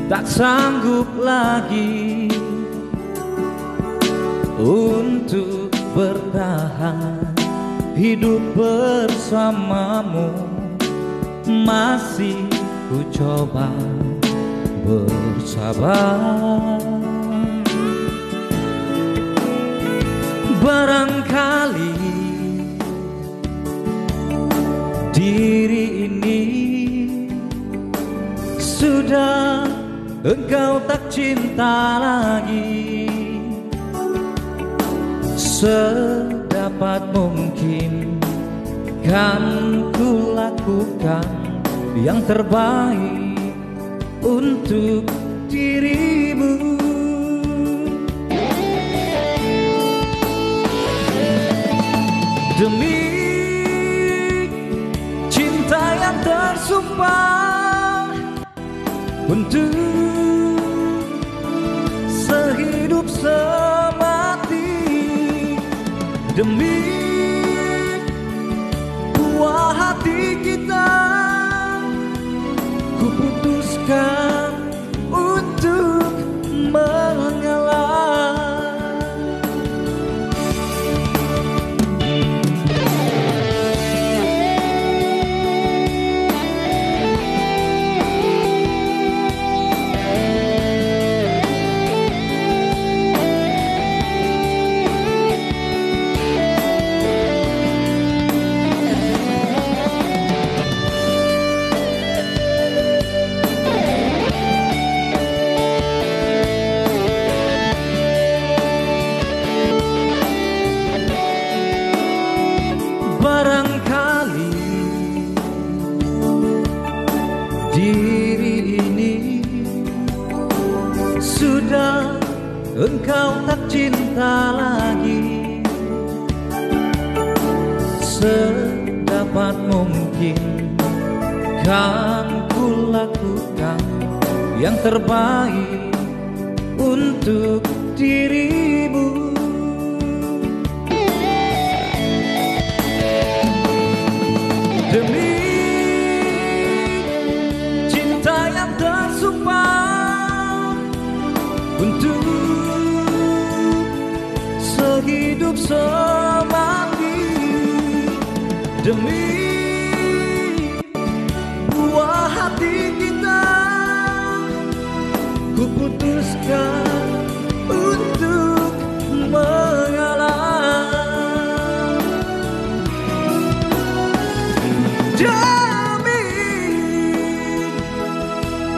tak sanggup lagi untuk bertahan hidup bersamamu. Masih ku coba bersabar. Barangkali diri ini sudah engkau tak cinta lagi. Sedapat mungkin kan ku lakukan yang terbaik untuk dirimu. Demi cinta yang tersumpah untuk sehidup semati, demi buah hati kita, ku putuskan untuk mengalah. Barangkali diri ini sudah engkau tak cinta lagi. Sedapat mungkin kan ku lakukan yang terbaik untuk dirimu. Demi cinta yang tersumpah untuk sehidup semati, demi buah hati kita, ku putuskan untuk mengalah. Demi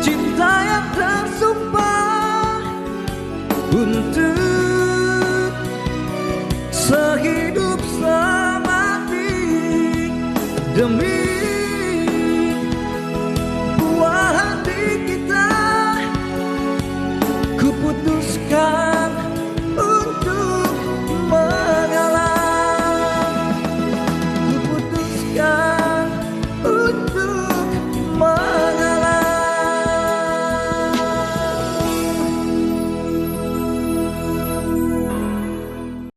cinta yang tersumpah untuk